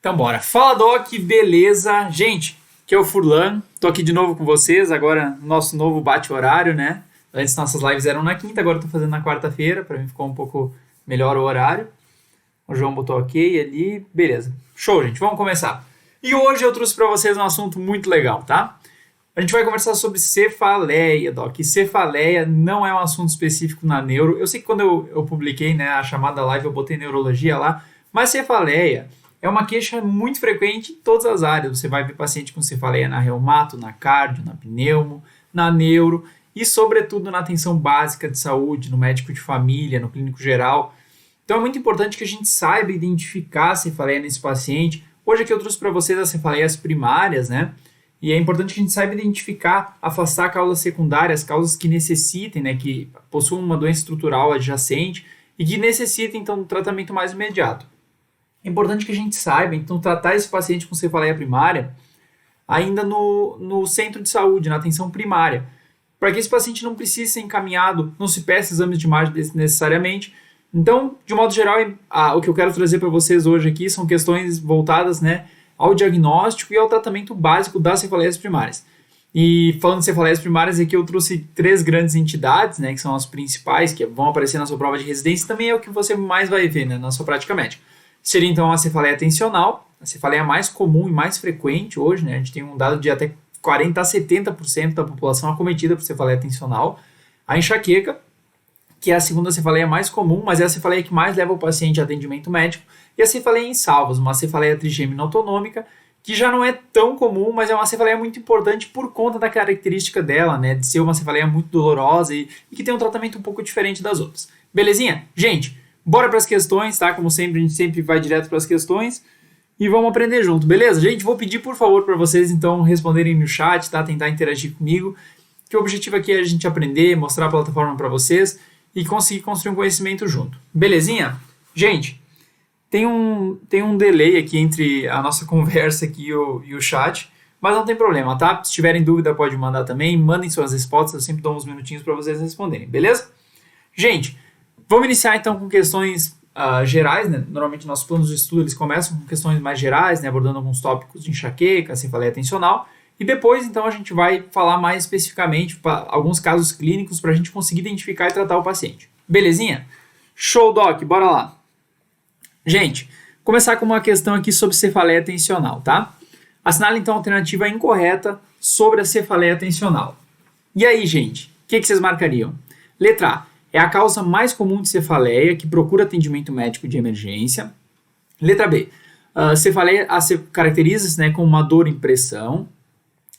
Então bora. Fala Doc, beleza? Gente, aqui é o Furlan, tô aqui de novo com vocês, agora no nosso novo bate-horário, né? Antes nossas lives eram na quinta, agora eu tô fazendo na quarta-feira, pra mim ficou um pouco melhor o horário. O João botou ok ali, beleza. Show, gente, vamos começar. E hoje eu trouxe pra vocês um assunto muito legal, tá? A gente vai conversar sobre cefaleia, Doc. E cefaleia não é um assunto específico na neuro. Eu sei que quando eu publiquei, né, a chamada live, eu botei neurologia lá, mas cefaleia é uma queixa muito frequente em todas as áreas. Você vai ver paciente com cefaleia na reumato, na cardio, na pneumo, na neuro e, sobretudo, na atenção básica de saúde, no médico de família, no clínico geral. Então é muito importante que a gente saiba identificar a cefaleia nesse paciente. Hoje aqui eu trouxe para vocês as cefaleias primárias, né? E é importante que a gente saiba identificar, afastar causas secundárias, causas que necessitem, né, que possuam uma doença estrutural adjacente e que necessitem, então, de um tratamento mais imediato. É importante que a gente saiba, então, tratar esse paciente com cefaleia primária ainda no centro de saúde, na atenção primária, para que esse paciente não precise ser encaminhado, não se peça exames de imagem necessariamente. Então, de modo geral, o que eu quero trazer para vocês hoje aqui são questões voltadas, né, ao diagnóstico e ao tratamento básico das cefaleias primárias. E falando de cefaleias primárias, aqui eu trouxe 3 grandes entidades, né, que são as principais, que vão aparecer na sua prova de residência, e também é o que você mais vai ver, né, na sua prática médica. Seria então a cefaleia tensional, a cefaleia mais comum e mais frequente hoje, né, a gente tem um dado de até 40% a 70% da população acometida por cefaleia tensional. A enxaqueca, que é a segunda cefaleia mais comum, mas é a cefaleia que mais leva o paciente a atendimento médico, e a cefaleia em salvos, uma cefaleia trigêmina autonômica, que já não é tão comum, mas é uma cefaleia muito importante por conta da característica dela, né, de ser uma cefaleia muito dolorosa e que tem um tratamento um pouco diferente das outras. Belezinha? Gente, bora para as questões, tá? Como sempre, a gente sempre vai direto para as questões e vamos aprender junto, beleza? Gente, vou pedir por favor para vocês então responderem no chat, tá? Tentar interagir comigo, que o objetivo aqui é a gente aprender, mostrar a plataforma para vocês e conseguir construir um conhecimento junto. Belezinha? Gente, tem um delay aqui entre a nossa conversa aqui e o chat, mas não tem problema, tá? Se tiverem dúvida, pode mandar também. Mandem suas respostas, eu sempre dou uns minutinhos para vocês responderem, beleza? Gente, vamos iniciar então com questões gerais, né? Normalmente nossos planos de estudo eles começam com questões mais gerais, né? Abordando alguns tópicos de enxaqueca, cefaleia tensional, e depois então a gente vai falar mais especificamente alguns casos clínicos para a gente conseguir identificar e tratar o paciente. Belezinha? Show, Doc, bora lá! Gente, começar com uma questão aqui sobre cefaleia tensional, tá? Assinale então a alternativa incorreta sobre a cefaleia tensional. E aí, gente, o que vocês marcariam? Letra A, é a causa mais comum de cefaleia que procura atendimento médico de emergência. Letra B, cefaleia caracteriza-se, né, com uma dor em pressão.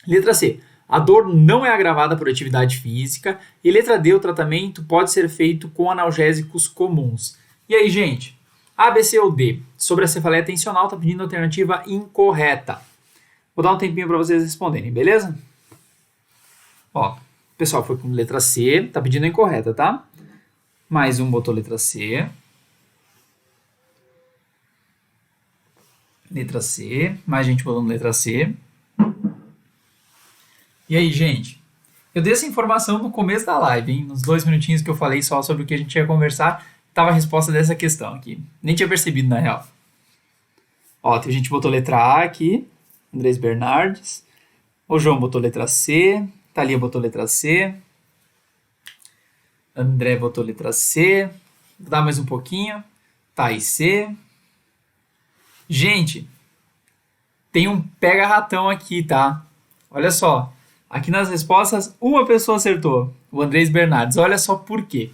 Letra C, a dor não é agravada por atividade física. E letra D, o tratamento pode ser feito com analgésicos comuns. E aí, gente? A, B, C ou D, sobre a cefaleia tensional, está pedindo a alternativa incorreta. Vou dar um tempinho para vocês responderem, beleza? Ó, o pessoal foi com letra C, está pedindo a incorreta, tá? Mais um botou letra C. Letra C, mais gente botando letra C. E aí, gente? Eu dei essa informação no começo da live, hein? Nos 2 minutinhos que eu falei só sobre o que a gente ia conversar, estava a resposta dessa questão aqui. Nem tinha percebido, na real. Ó, tem gente que botou letra A aqui. Andrés Bernardes. O João botou letra C. Thalia botou letra C. André botou letra C. Vou dar mais um pouquinho. Thaís C. Gente, tem um pega-ratão aqui, tá? Olha só. Aqui nas respostas, uma pessoa acertou. O Andrés Bernardes. Olha só por quê.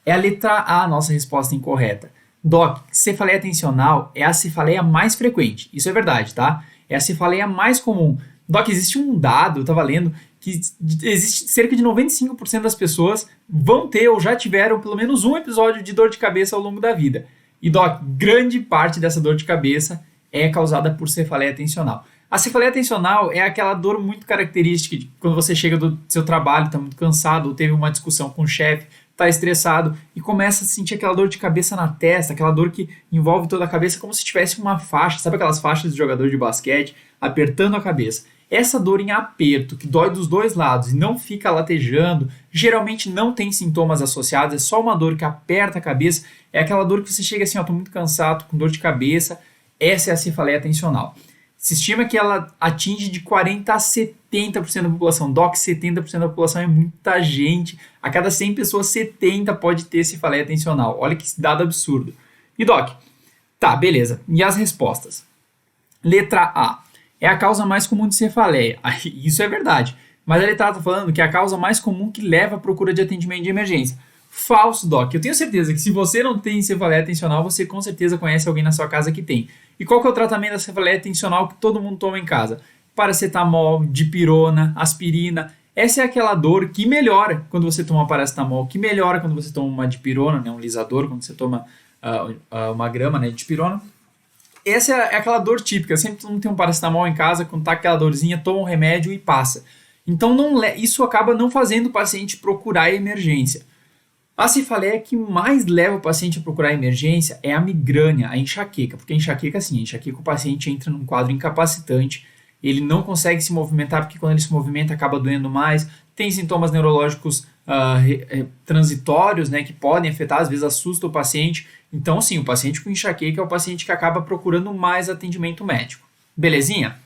É a letra A a nossa resposta incorreta. Doc, cefaleia tensional é a cefaleia mais frequente. Isso é verdade, tá? É a cefaleia mais comum. Doc, existe um dado, eu estava lendo, que existe cerca de 95% das pessoas vão ter ou já tiveram pelo menos um episódio de dor de cabeça ao longo da vida. E, Doc, grande parte dessa dor de cabeça é causada por cefaleia tensional. A cefaleia tensional é aquela dor muito característica de quando você chega do seu trabalho, está muito cansado, ou teve uma discussão com o chefe, está estressado e começa a sentir aquela dor de cabeça na testa, aquela dor que envolve toda a cabeça como se tivesse uma faixa, sabe aquelas faixas de jogador de basquete apertando a cabeça? Essa dor em aperto, que dói dos dois lados e não fica latejando, geralmente não tem sintomas associados, é só uma dor que aperta a cabeça, é aquela dor que você chega assim, ó, tô muito cansado, com dor de cabeça, essa é a cefaleia tensional. Se estima que ela atinge de 40% a 70% da população. Doc, 70% da população é muita gente. A cada 100 pessoas, 70 pode ter cefaleia tensional. Olha que dado absurdo. E Doc, tá, beleza. E as respostas? Letra A. É a causa mais comum de cefaleia. Isso é verdade. Mas a letra A está falando que é a causa mais comum que leva à procura de atendimento de emergência. Falso, Doc. Eu tenho certeza que se você não tem cefaleia tensional, você com certeza conhece alguém na sua casa que tem. E qual que é o tratamento da cefaleia tensional que todo mundo toma em casa? Paracetamol, dipirona, aspirina. Essa é aquela dor que melhora quando você toma paracetamol, que melhora quando você toma uma dipirona, né, um lisador, quando você toma uma grama, né, de dipirona. Essa é aquela dor típica. Sempre todo mundo tem um paracetamol em casa, quando tá aquela dorzinha, toma um remédio e passa. Então isso acaba não fazendo o paciente procurar a emergência. A cefaleia que mais leva o paciente a procurar a emergência é a migrânia, a enxaqueca. Porque a enxaqueca, assim, a enxaqueca o paciente entra num quadro incapacitante, ele não consegue se movimentar, porque quando ele se movimenta acaba doendo mais, tem sintomas neurológicos transitórios, né, que podem afetar, às vezes assusta o paciente. Então, sim, o paciente com enxaqueca é o paciente que acaba procurando mais atendimento médico. Belezinha?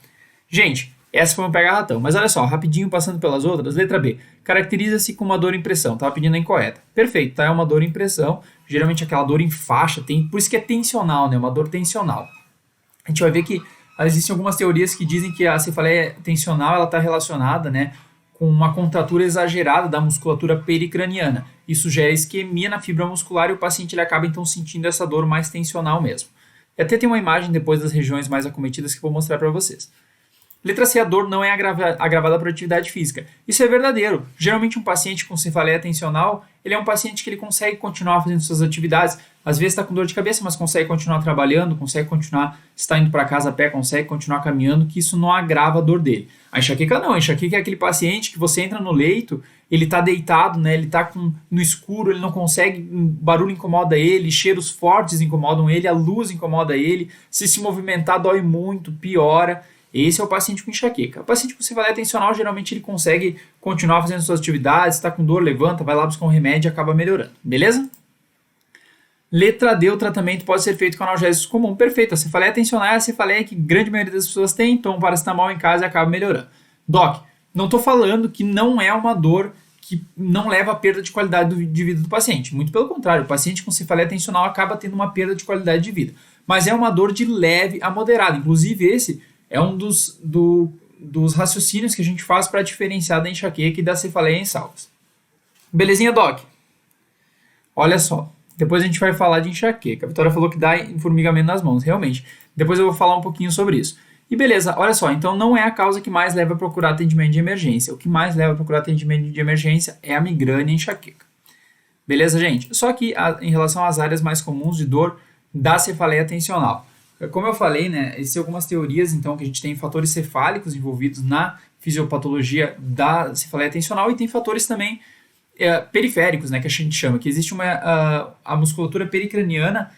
Gente, essa foi uma pega-ratão. Mas olha só, rapidinho passando pelas outras. Letra B. Caracteriza-se com uma dor em pressão. Estava pedindo a incorreta. Perfeito, tá? É uma dor em pressão. Geralmente aquela dor em faixa. Por isso que é tensional, né? Uma dor tensional. A gente vai ver que existem algumas teorias que dizem que a cefaleia tensional está relacionada, né, com uma contratura exagerada da musculatura pericraniana. Isso gera isquemia na fibra muscular e o paciente ele acaba então sentindo essa dor mais tensional mesmo. E até tem uma imagem depois das regiões mais acometidas que eu vou mostrar para vocês. Letra C, a dor não é agravada por atividade física. Isso é verdadeiro. Geralmente um paciente com cefaleia tensional, ele é um paciente que ele consegue continuar fazendo suas atividades. Às vezes está com dor de cabeça, mas consegue continuar trabalhando, consegue continuar, está indo para casa a pé, consegue continuar caminhando, que isso não agrava a dor dele. A enxaqueca não, a enxaqueca é aquele paciente que você entra no leito, ele está deitado, né, ele está no escuro, ele não consegue, barulho incomoda ele, cheiros fortes incomodam ele, a luz incomoda ele, se movimentar dói muito, piora. Esse é o paciente com enxaqueca. O paciente com cefaleia tensional, geralmente ele consegue continuar fazendo suas atividades, está com dor, levanta, vai lá buscar um remédio e acaba melhorando. Beleza? Letra D, o tratamento pode ser feito com analgésicos comum. Perfeito, a cefaleia tensional é a cefaleia que a grande maioria das pessoas tem, toma paracetamol em casa e acaba melhorando. Doc, não estou falando que não é uma dor que não leva à perda de qualidade de vida do paciente. Muito pelo contrário, o paciente com cefaleia tensional acaba tendo uma perda de qualidade de vida. Mas é uma dor de leve a moderada. Inclusive esse é um dos raciocínios que a gente faz para diferenciar da enxaqueca e da cefaleia em salvos. Belezinha, Doc? Olha só, depois a gente vai falar de enxaqueca. A Vitória falou que dá formigamento nas mãos, realmente. Depois eu vou falar um pouquinho sobre isso. E beleza, olha só, então não é a causa que mais leva a procurar atendimento de emergência. O que mais leva a procurar atendimento de emergência é a migrânia e a enxaqueca. Beleza, gente? Só que em relação às áreas mais comuns de dor da cefaleia tensional. Como eu falei, né, existem algumas teorias, então, que a gente tem fatores cefálicos envolvidos na fisiopatologia da cefaleia tensional e tem fatores também periféricos, né, que a gente chama, que existe a musculatura pericraniana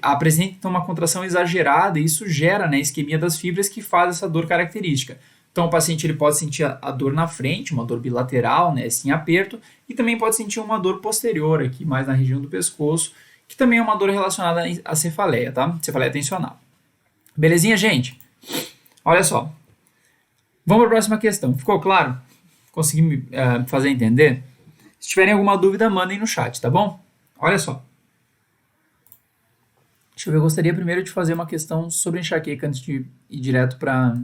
apresenta uma contração exagerada e isso gera, né, isquemia das fibras que faz essa dor característica. Então, o paciente ele pode sentir a dor na frente, uma dor bilateral, né, assim, aperto, e também pode sentir uma dor posterior aqui, mais na região do pescoço, que também é uma dor relacionada à cefaleia, tá? Cefaleia tensional. Belezinha, gente? Olha só. Vamos para a próxima questão. Ficou claro? Consegui me fazer entender? Se tiverem alguma dúvida, mandem no chat, tá bom? Olha só. Deixa eu ver, eu gostaria primeiro de fazer uma questão sobre enxaqueca antes de ir direto para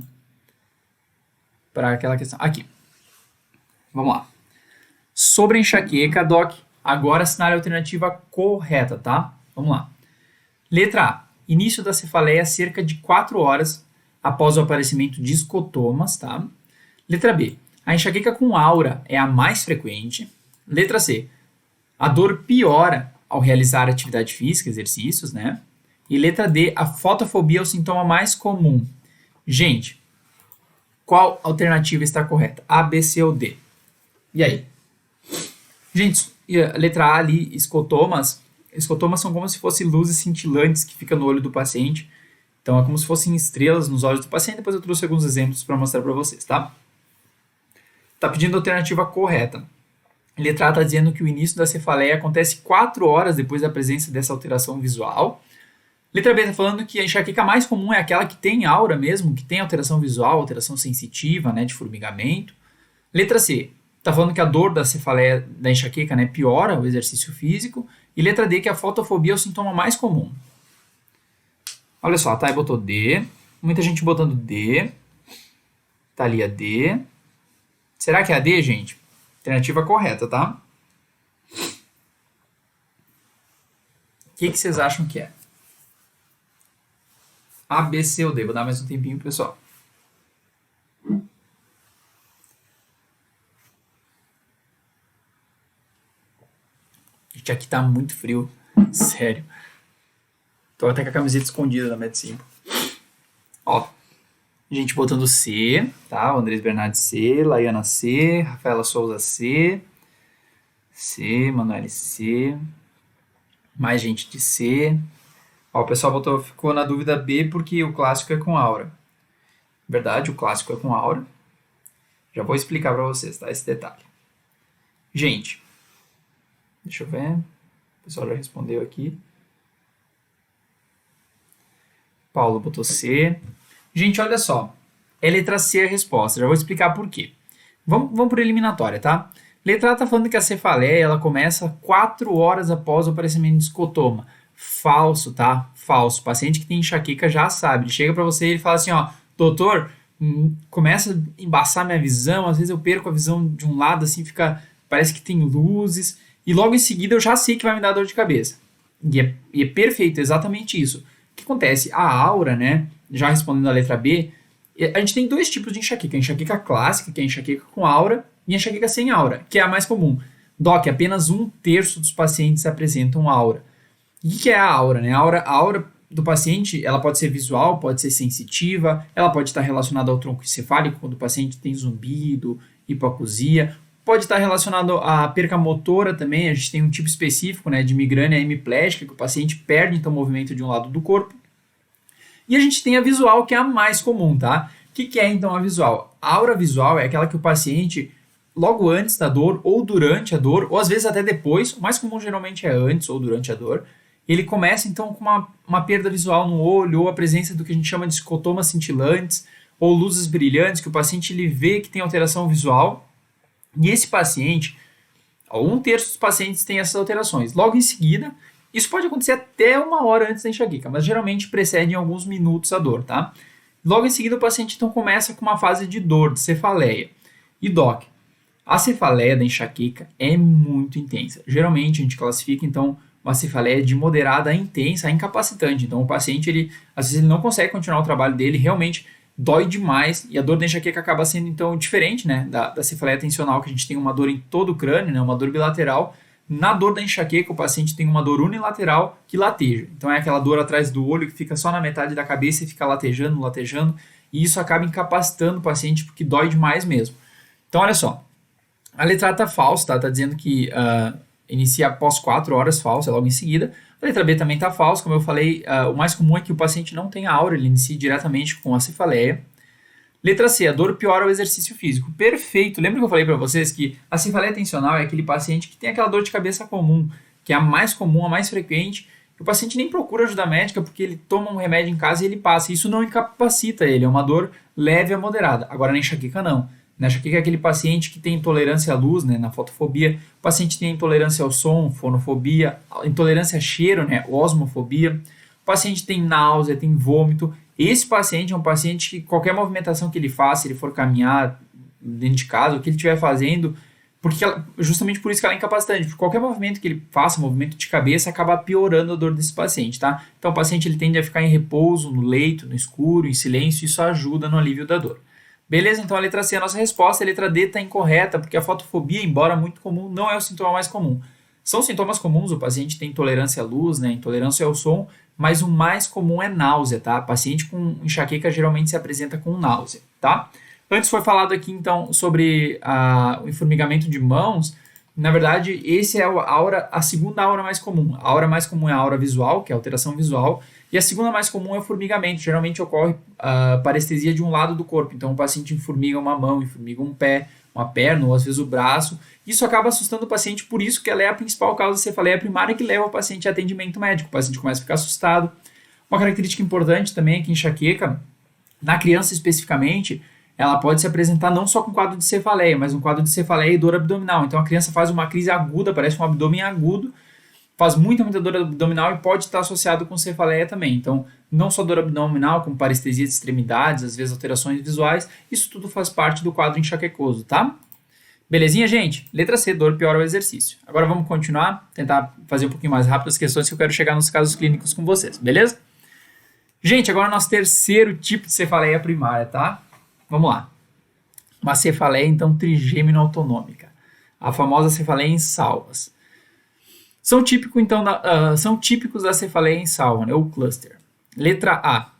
aquela questão. Aqui. Vamos lá. Sobre enxaqueca, Doc, agora assinar a alternativa correta, tá? Vamos lá. Letra A. Início da cefaleia cerca de 4 horas após o aparecimento de escotomas, tá? Letra B. A enxaqueca com aura é a mais frequente. Letra C. A dor piora ao realizar atividade física, exercícios, né? E letra D. A fotofobia é o sintoma mais comum. Gente, qual alternativa está correta? A, B, C ou D? E aí? Gente, letra A ali, escotomas. Escotomas são como se fossem luzes cintilantes que ficam no olho do paciente. Então, é como se fossem estrelas nos olhos do paciente. Depois eu trouxe alguns exemplos para mostrar para vocês, tá? Tá pedindo a alternativa correta. Letra A está dizendo que o início da cefaleia acontece 4 horas depois da presença dessa alteração visual. Letra B está falando que a enxaqueca mais comum é aquela que tem aura mesmo, que tem alteração visual, alteração sensitiva, né, de formigamento. Letra C está falando que a dor da cefaleia da enxaqueca, né, piora o exercício físico. E letra D que a fotofobia é o sintoma mais comum. Olha só, a Thay botou D. Muita gente botando D. Tá ali a D. Será que é a D, gente? Alternativa correta, tá? O que vocês acham que é? A, B, C ou D? Vou dar mais um tempinho, pessoal. Gente, aqui tá muito frio. Sério. Tô até com a camiseta escondida na Med5. Ó, gente botando C, tá? O Andrés Bernardes C, Laiana C, Rafaela Souza C, C, Manoel C, mais gente de C. Ó, o pessoal ficou na dúvida B porque o clássico é com aura. Verdade, o clássico é com aura. Já vou explicar para vocês, tá? Esse detalhe. Gente, deixa eu ver. O pessoal já respondeu aqui. Paulo botou C. Gente, olha só. É letra C a resposta. Já vou explicar por quê. Vamos por eliminatória, tá? Letra A está falando que a cefaleia ela começa 4 horas após o aparecimento de escotoma. Falso, tá? Falso. O paciente que tem enxaqueca já sabe. Ele chega para você e ele fala assim, ó, doutor, começa a embaçar minha visão, às vezes eu perco a visão de um lado, assim, parece que tem luzes, e logo em seguida eu já sei que vai me dar dor de cabeça. E é perfeito, exatamente isso. O que acontece? A aura, né, já respondendo a letra B, a gente tem 2 tipos de enxaqueca. A enxaqueca clássica, que é a enxaqueca com aura, e a enxaqueca sem aura, que é a mais comum. Doc, apenas 1/3 dos pacientes apresentam aura. O que é a aura, né? A aura do paciente, ela pode ser visual, pode ser sensitiva, ela pode estar relacionada ao tronco encefálico, quando o paciente tem zumbido, hipoacusia, pode estar relacionado à perca motora também, a gente tem um tipo específico, né, de migrânia hemiplégica, que o paciente perde então o movimento de um lado do corpo. E a gente tem a visual, que é a mais comum, tá? O que é então a visual? A aura visual é aquela que o paciente, logo antes da dor, ou durante a dor, ou às vezes até depois, o mais comum geralmente é antes ou durante a dor, ele começa então com uma perda visual no olho, ou a presença do que a gente chama de escotomas cintilantes, ou luzes brilhantes, que o paciente ele vê que tem alteração visual. E esse paciente, 1/3 dos pacientes tem essas alterações. Logo em seguida, isso pode acontecer até 1 hora antes da enxaqueca, mas geralmente precede em alguns minutos a dor, tá? Logo em seguida, o paciente então começa com uma fase de dor, de cefaleia. E doc, a cefaleia da enxaqueca é muito intensa. Geralmente a gente classifica então uma cefaleia de moderada a intensa, a incapacitante. Então o paciente, às vezes ele não consegue continuar o trabalho dele, realmente dói demais, e a dor da enxaqueca acaba sendo então diferente, né, da cefaleia tensional, que a gente tem uma dor em todo o crânio, né, uma dor bilateral. Na dor da enxaqueca, o paciente tem uma dor unilateral que lateja. Então é aquela dor atrás do olho que fica só na metade da cabeça e fica latejando, e isso acaba incapacitando o paciente porque dói demais mesmo. Então olha só, a letra A está falsa, tá dizendo que inicia após 4 horas, falso, é logo em seguida. A letra B também está falsa, como eu falei, o mais comum é que o paciente não tenha aura, ele inicie diretamente com a cefaleia. Letra C, a dor piora o exercício físico. Perfeito, lembra que eu falei para vocês que a cefaleia tensional é aquele paciente que tem aquela dor de cabeça comum, que é a mais comum, a mais frequente, que o paciente nem procura ajuda médica porque ele toma um remédio em casa e ele passa. Isso não incapacita ele, é uma dor leve a moderada. Agora na enxaqueca não. Na enxaqueca é aquele paciente que tem intolerância à luz, né, na fotofobia. O paciente tem intolerância ao som, fonofobia, intolerância a cheiro, né, osmofobia. O paciente tem náusea, tem vômito. Esse paciente é um paciente que qualquer movimentação que ele faça, se ele for caminhar dentro de casa, o que ele estiver fazendo, justamente por isso que ela é incapacitante, porque qualquer movimento que ele faça, movimento de cabeça, acaba piorando a dor desse paciente, tá? Então o paciente ele tende a ficar em repouso, no leito, no escuro, em silêncio, e isso ajuda no alívio da dor. Beleza, então a letra C é a nossa resposta, a letra D está incorreta, porque a fotofobia, embora muito comum, não é o sintoma mais comum. São sintomas comuns, o paciente tem intolerância à luz, né, intolerância ao som, mas o mais comum é náusea, tá? Paciente com enxaqueca geralmente se apresenta com náusea, tá? Antes foi falado aqui, então, sobre o enformigamento de mãos. Na verdade, esse é a segunda aura mais comum. A aura mais comum é a aura visual, que é a alteração visual, e a segunda mais comum é o formigamento. Geralmente ocorre parestesia de um lado do corpo. Então, o paciente enformiga uma mão, enformiga um pé, uma perna, ou às vezes o braço. Isso acaba assustando o paciente, por isso que ela é a principal causa de cefaleia primária que leva o paciente a atendimento médico. O paciente começa a ficar assustado. Uma característica importante também é que enxaqueca, na criança especificamente, ela pode se apresentar não só com quadro de cefaleia, mas um quadro de cefaleia e dor abdominal. Então a criança faz uma crise aguda, parece um abdômen agudo, faz muita dor abdominal e pode estar associado com cefaleia também. Então, não só dor abdominal, como parestesia de extremidades, às vezes alterações visuais, isso tudo faz parte do quadro enxaquecoso, tá? Belezinha, gente? Letra C, dor piora o exercício. Agora vamos continuar, tentar fazer um pouquinho mais rápido as questões que eu quero chegar nos casos clínicos com vocês, beleza? Gente, agora nosso terceiro tipo de cefaleia primária, tá? Vamos lá. Uma cefaleia, então, trigêmino autonômica. A famosa cefaleia em salvas. São típicos da cefaleia em salva, né? Ou cluster. Letra A.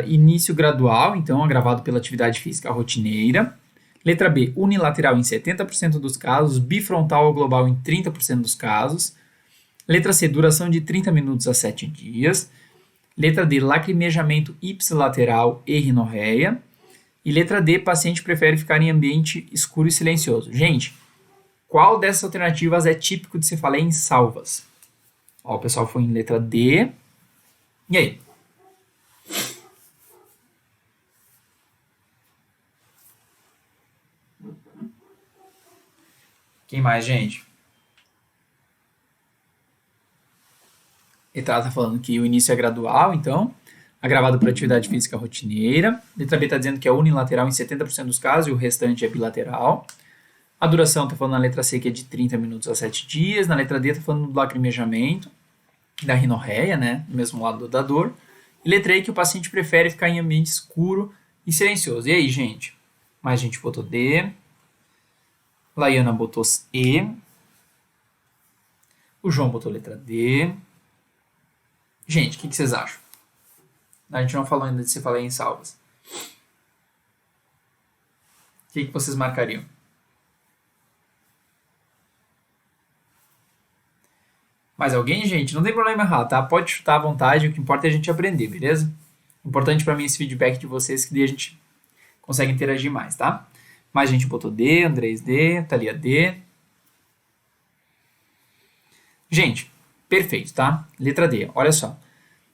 Início gradual, então, agravado pela atividade física rotineira. Letra B. Unilateral em 70% dos casos. Bifrontal ou global em 30% dos casos. Letra C. Duração de 30 minutos a 7 dias. Letra D, lacrimejamento ipsilateral e rinorreia. E letra D, paciente prefere ficar em ambiente escuro e silencioso. Gente, qual dessas alternativas é típico de cefaleia em salvas? Ó, o pessoal foi em letra D. E aí? Quem mais, gente? Letra A está falando que o início é gradual, então, agravado por atividade física rotineira. Letra B está dizendo que é unilateral em 70% dos casos e o restante é bilateral. A duração está falando na letra C que é de 30 minutos a 7 dias. Na letra D está falando do lacrimejamento, da rinorreia, né, do mesmo lado da dor. E letra E que o paciente prefere ficar em ambiente escuro e silencioso. E aí, gente? Mais gente botou D. Laiana botou E. O João botou letra D. Gente, o que vocês acham? A gente não falou ainda de cefaleia em salvas. O que vocês marcariam? Mais alguém, gente? Não tem problema errar, tá? Pode chutar à vontade, o que importa é a gente aprender, beleza? Importante pra mim esse feedback de vocês, que daí a gente consegue interagir mais, tá? Mais gente botou D, Andrés D, Thalia D. Gente, perfeito, tá? Letra D, olha só.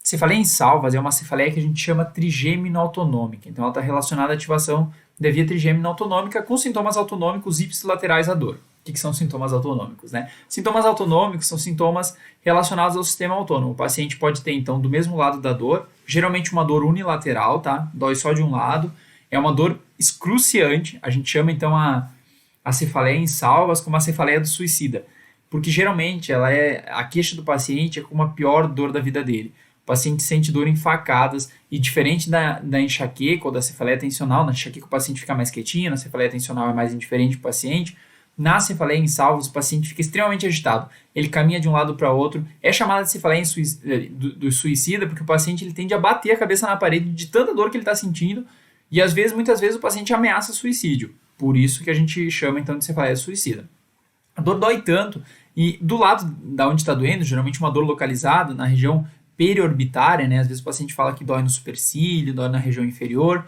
Cefaleia em salvas é uma cefaleia que a gente chama trigêmino autonômica. Então ela está relacionada à ativação da via trigêmino autonômica com sintomas autonômicos ipsilaterais à dor. O que são sintomas autonômicos, né? Sintomas autonômicos são sintomas relacionados ao sistema autônomo. O paciente pode ter, então, do mesmo lado da dor, geralmente uma dor unilateral, tá? Dói só de um lado. É uma dor excruciante. A gente chama, então, a cefaleia em salvas como a cefaleia do suicida. Porque, geralmente, a queixa do paciente é como a pior dor da vida dele. O paciente sente dor em facadas e, diferente da enxaqueca ou da cefaleia tensional, na enxaqueca o paciente fica mais quietinho, na cefaleia tensional é mais indiferente o paciente. Na cefaleia em salvos, o paciente fica extremamente agitado. Ele caminha de um lado para o outro. É chamada de cefaleia do suicida porque o paciente ele tende a bater a cabeça na parede de tanta dor que ele está sentindo e, muitas vezes, o paciente ameaça suicídio. Por isso que a gente chama, então, de cefaleia suicida. A dor dói tanto e do lado da onde está doendo, geralmente uma dor localizada na região periorbitária, né? Às vezes o paciente fala que dói no supercílio, dói na região inferior.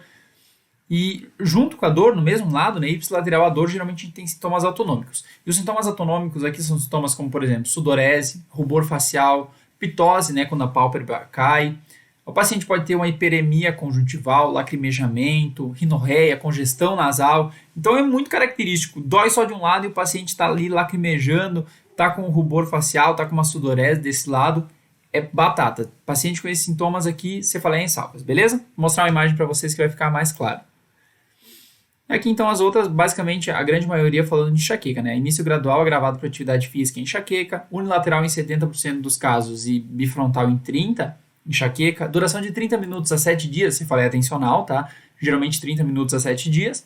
E junto com a dor, no mesmo lado, né, ipsilateral à dor, geralmente a gente tem sintomas autonômicos. E os sintomas autonômicos aqui são sintomas como, por exemplo, sudorese, rubor facial, pitose, né, quando a pálpebra cai. O paciente pode ter uma hiperemia conjuntival, lacrimejamento, rinorreia, congestão nasal. Então é muito característico. Dói só de um lado e o paciente está ali lacrimejando, está com rubor facial, está com uma sudorese desse lado. É batata. Paciente com esses sintomas aqui, cefaleia em salvas, beleza? Vou mostrar uma imagem para vocês que vai ficar mais claro. Aqui então as outras, basicamente a grande maioria falando de enxaqueca, né? Início gradual agravado por atividade física em enxaqueca, unilateral em 70% dos casos e bifrontal em 30%, enxaqueca, duração de 30 minutos a 7 dias, cefaleia tensional, tá? Geralmente 30 minutos a 7 dias.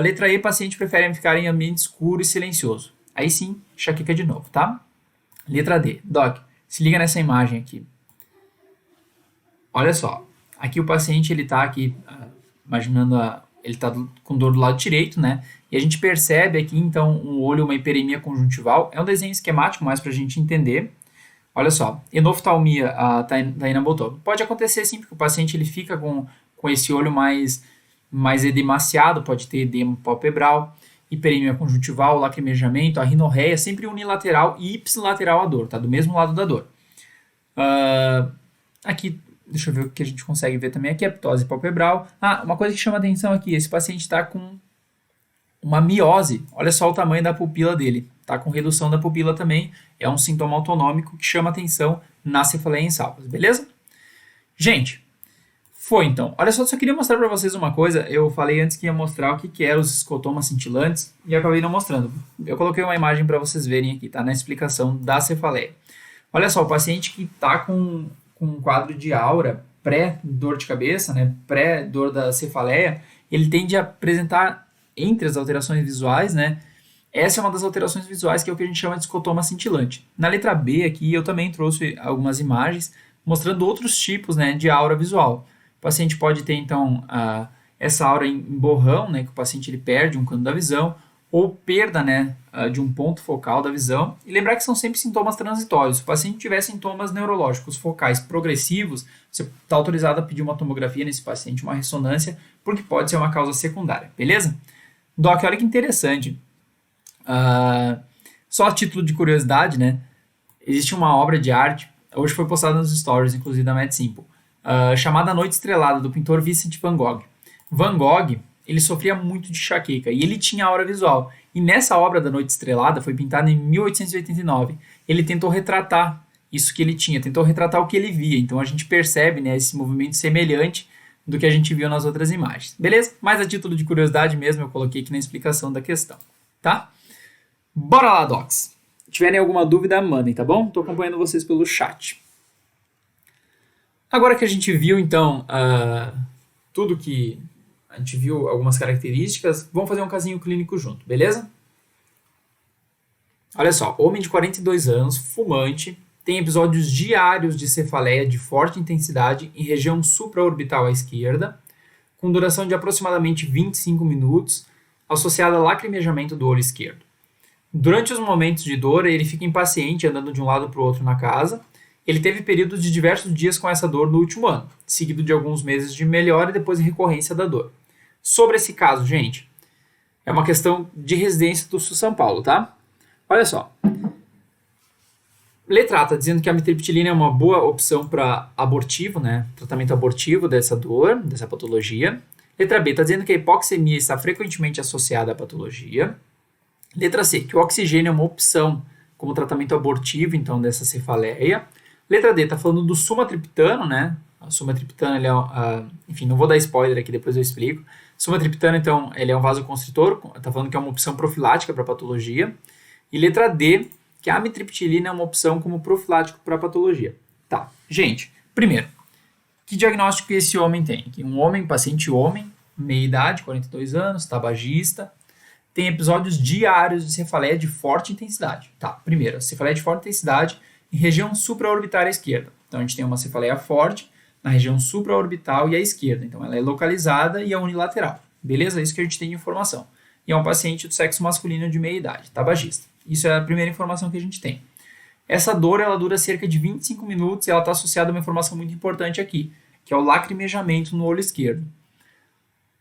Letra E, paciente prefere ficar em ambiente escuro e silencioso. Aí sim, enxaqueca de novo, tá? Letra D, Doc, se liga nessa imagem aqui. Olha só, aqui o paciente ele tá aqui, imaginando ele está com dor do lado direito, né? E a gente percebe aqui, então, um olho, uma hiperemia conjuntival. É um desenho esquemático, mais para a gente entender. Olha só, enoftalmia, a Taina botou. Pode acontecer sim, porque o paciente ele fica com esse olho mais edemaciado, pode ter edema palpebral, hiperemia conjuntival, lacrimejamento, a rinorreia, sempre unilateral e ipsilateral à dor, tá? Do mesmo lado da dor. Ah, aqui, deixa eu ver o que a gente consegue ver também aqui, a ptose palpebral. Uma coisa que chama atenção aqui, esse paciente está com uma miose. Olha só o tamanho da pupila dele. Está com redução da pupila também. É um sintoma autonômico que chama atenção na cefaleia em salvas, beleza? Gente, foi então. Olha só queria mostrar para vocês uma coisa. Eu falei antes que ia mostrar o que eram os escotomas cintilantes e acabei não mostrando. Eu coloquei uma imagem para vocês verem aqui, tá? Na explicação da cefaleia. Olha só, o paciente que está com um quadro de aura pré-dor de cabeça, né? Pré-dor da cefaleia, ele tende a apresentar entre as alterações visuais, né? Essa é uma das alterações visuais que é o que a gente chama de escotoma cintilante. Na letra B aqui eu também trouxe algumas imagens mostrando outros tipos, né, de aura visual. O paciente pode ter então essa aura em borrão, né, que o paciente ele perde um canto da visão, ou perda, né, de um ponto focal da visão. E lembrar que são sempre sintomas transitórios. Se o paciente tiver sintomas neurológicos focais progressivos, você está autorizado a pedir uma tomografia nesse paciente, uma ressonância, porque pode ser uma causa secundária, beleza? Doc, olha que interessante. Só a título de curiosidade, né? Existe uma obra de arte, hoje foi postada nos stories, inclusive da Mad Simple, chamada A Noite Estrelada, do pintor Vincent Van Gogh. Van Gogh, ele sofria muito de enxaqueca e ele tinha aura visual. E nessa obra da Noite Estrelada, foi pintada em 1889, ele tentou retratar isso que ele tinha, tentou retratar o que ele via. Então a gente percebe, né, esse movimento semelhante do que a gente viu nas outras imagens. Beleza? Mas a título de curiosidade mesmo, eu coloquei aqui na explicação da questão, tá? Bora lá, docs. Se tiverem alguma dúvida, mandem, tá bom? Estou acompanhando vocês pelo chat. Agora que a gente viu, então, tudo que a gente viu, algumas características, vamos fazer um casinho clínico junto, beleza? Olha só, homem de 42 anos, fumante, tem episódios diários de cefaleia de forte intensidade em região supraorbital à esquerda, com duração de aproximadamente 25 minutos, associada a lacrimejamento do olho esquerdo. Durante os momentos de dor, ele fica impaciente andando de um lado para o outro na casa. Ele teve períodos de diversos dias com essa dor no último ano, seguido de alguns meses de melhora e depois recorrência da dor. Sobre esse caso, gente, é uma questão de residência do SUS São Paulo, tá? Olha só. Letra A está dizendo que a amitriptilina é uma boa opção para abortivo, né? Tratamento abortivo dessa dor, dessa patologia. Letra B está dizendo que a hipoxemia está frequentemente associada à patologia. Letra C, que o oxigênio é uma opção como tratamento abortivo, então, dessa cefaleia. Letra D, está falando do sumatriptano, né? O sumatriptano, ele enfim, não vou dar spoiler aqui, depois eu explico. Sumatriptano, então, ele é um vasoconstritor, está falando que é uma opção profilática para patologia. E letra D, que a amitriptilina é uma opção como profilático para patologia. Tá, gente, primeiro, que diagnóstico esse homem tem? Que um homem, paciente homem, meia idade, 42 anos, tabagista, tem episódios diários de cefaleia de forte intensidade. Tá, primeiro, cefaleia de forte intensidade em região supraorbital à esquerda. Então, a gente tem uma cefaleia forte na região supraorbital e à esquerda. Então, ela é localizada e é unilateral. Beleza? Isso que a gente tem de informação. E é um paciente do sexo masculino de meia idade, tabagista. Isso é a primeira informação que a gente tem. Essa dor, ela dura cerca de 25 minutos e ela está associada a uma informação muito importante aqui, que é o lacrimejamento no olho esquerdo.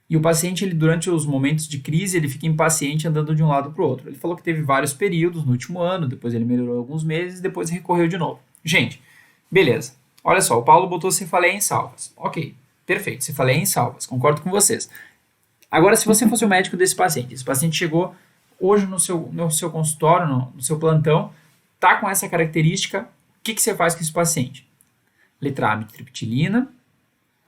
E o paciente, ele, durante os momentos de crise, ele fica impaciente andando de um lado para o outro. Ele falou que teve vários períodos no último ano, depois ele melhorou alguns meses, depois recorreu de novo. Gente, beleza. Olha só, o Paulo botou cefaleia em salvas. Ok, perfeito, cefaleia em salvas, concordo com vocês. Agora, se você fosse o médico desse paciente, esse paciente chegou hoje no seu consultório, no seu plantão, tá com essa característica, o que você faz com esse paciente? Letra A, amitriptilina,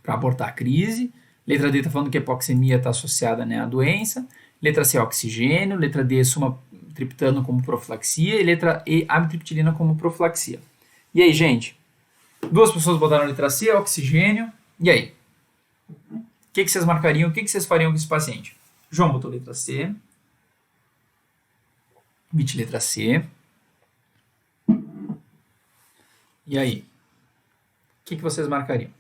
para abortar a crise. Letra D está falando que a hipoxemia está associada, né, à doença. Letra C, oxigênio. Letra D, sumatriptano como profilaxia. E letra E, amitriptilina como profilaxia. E aí, gente? Duas pessoas botaram letra C, oxigênio. E aí? O que vocês marcariam? O que vocês fariam com esse paciente? João botou letra C. Mit, letra C. E aí? O que vocês marcariam?